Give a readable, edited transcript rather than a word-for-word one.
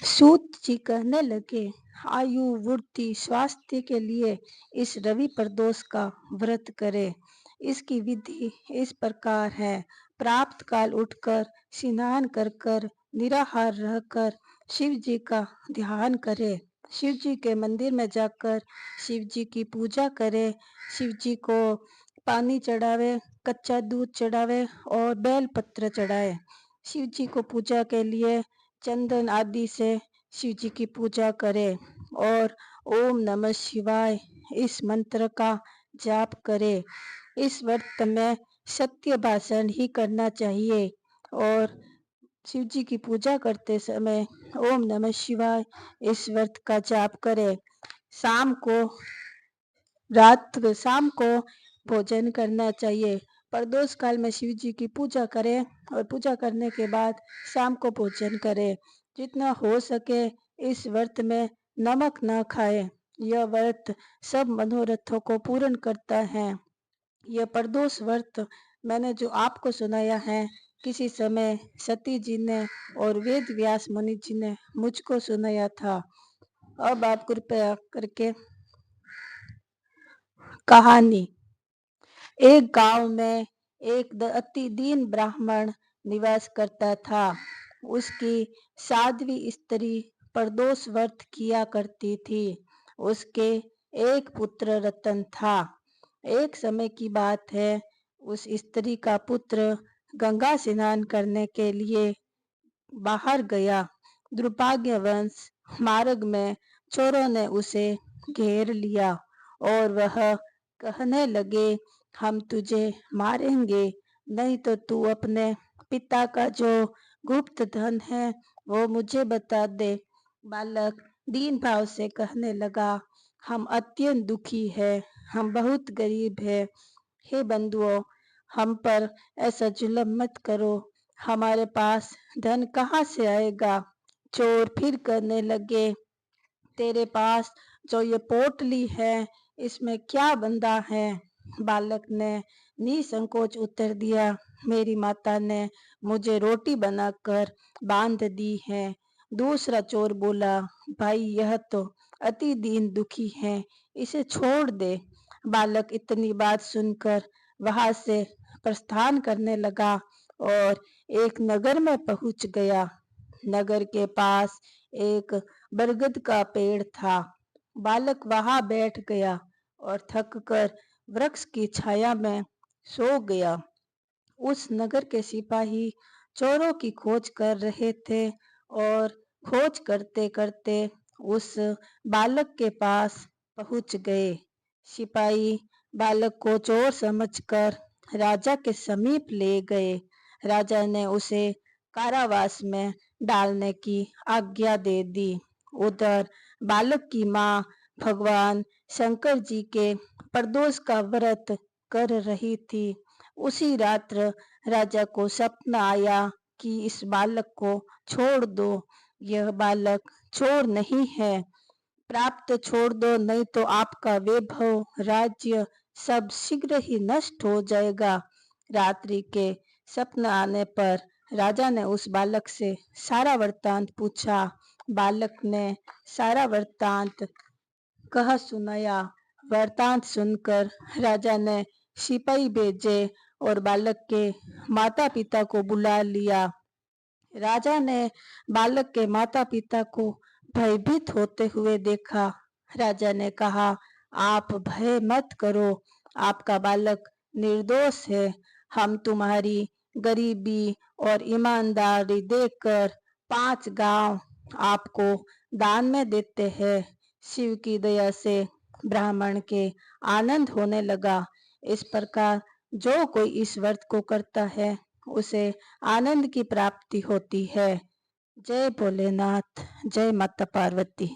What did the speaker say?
सूत जी कहने लगे, आयु वृद्धि स्वास्थ्य के लिए इस रवि प्रदोष का व्रत करें। इसकी विधि इस प्रकार है। प्राप्त काल उठकर स्नान कर कर निराहार रहकर शिव जी का ध्यान करें। शिव जी के मंदिर में जाकर शिव जी की पूजा करें। शिव जी को पानी चढ़ावे, कच्चा दूध चढ़ावे और बेल पत्र चढ़ाए। शिव जी को पूजा के लिए चंदन आदि से शिव जी की पूजा करें और ओम नमः शिवाय इस मंत्र का जाप करें। इस व्रत में सत्य भाषण ही करना चाहिए और शिव जी की पूजा करते समय ओम नमः शिवाय इस व्रत का जाप करें। शाम को भोजन करना चाहिए। प्रदोष काल में शिव जी की पूजा करें और पूजा करने के बाद शाम को भोजन करें। जितना हो सके इस व्रत में नमक न खाएं। यह व्रत सब मनोरथों को पूर्ण करता है। यह प्रदोष व्रत मैंने जो आपको सुनाया है, किसी समय सती जी ने और वेद व्यास मुनि जी ने मुझको सुनाया था। अब आप कृपया करके कहानी। एक गांव में एक अति दीन ब्राह्मण निवास करता था। उसकी साध्वी स्त्री प्रदोष व्रत किया करती थी। उसके एक पुत्र रतन था। एक समय की बात है, उस स्त्री का पुत्र गंगा स्नान करने के लिए बाहर गया। दुर्भाग्यवश मार्ग में चोरों ने उसे घेर लिया और वह कहने लगे, हम तुझे मारेंगे, नहीं तो तू अपने पिता का जो गुप्त धन है वो मुझे बता दे। बालक दीन भाव से कहने लगा, हम अत्यंत दुखी है, हम बहुत गरीब है। हे बंधुओं, हम पर ऐसा जुल्म मत करो, हमारे पास धन कहाँ से आएगा। चोर फिर कहने लगे, तेरे पास जो ये पोटली है इसमें क्या बंधा है। बालक ने निसंकोच उत्तर दिया, मेरी माता ने मुझे रोटी बनाकर बांध दी है। दूसरा चोर बोला, भाई यह तो अति दीन दुखी है, इसे छोड़ दे। बालक इतनी बात सुनकर वहां से प्रस्थान करने लगा और एक नगर में पहुंच गया। नगर के पास एक बरगद का पेड़ था। बालक वहां बैठ गया और थककर वृक्ष की छाया में सो गया। उस नगर के सिपाही चोरों की खोज कर रहे थे और खोज करते करते उस बालक के पास पहुंच गए। सिपाही बालक को चोर समझकर राजा के समीप ले गए। राजा ने उसे कारावास में डालने की आज्ञा दे दी। उधर बालक की माँ भगवान शंकर जी के प्रदोष का व्रत कर रही थी। उसी रात्र राजा को सपना आया कि इस बालक को छोड़ दो, यह बालक चोर नहीं है। प्राप्त छोड़ दो, नहीं तो आपका वैभव राज्य सब शीघ्र ही नष्ट हो जाएगा। रात्रि के सपना आने पर राजा ने उस बालक से सारा वृत्तांत पूछा। बालक ने सारा वृत्तांत कह सुनाया। वृत्तांत सुनकर राजा ने सिपाही भेजे और बालक के माता पिता को बुला लिया। राजा ने बालक के माता पिता को भयभीत होते हुए देखा। राजा ने कहा, आप भय मत करो, आपका बालक निर्दोष है। हम तुम्हारी गरीबी और ईमानदारी देखकर 5 गांव आपको दान में देते हैं। शिव की दया से ब्राह्मण के आनंद होने लगा। इस प्रकार जो कोई इस व्रत को करता है उसे आनंद की प्राप्ति होती है। जय भोलेनाथ, जय माता पार्वती।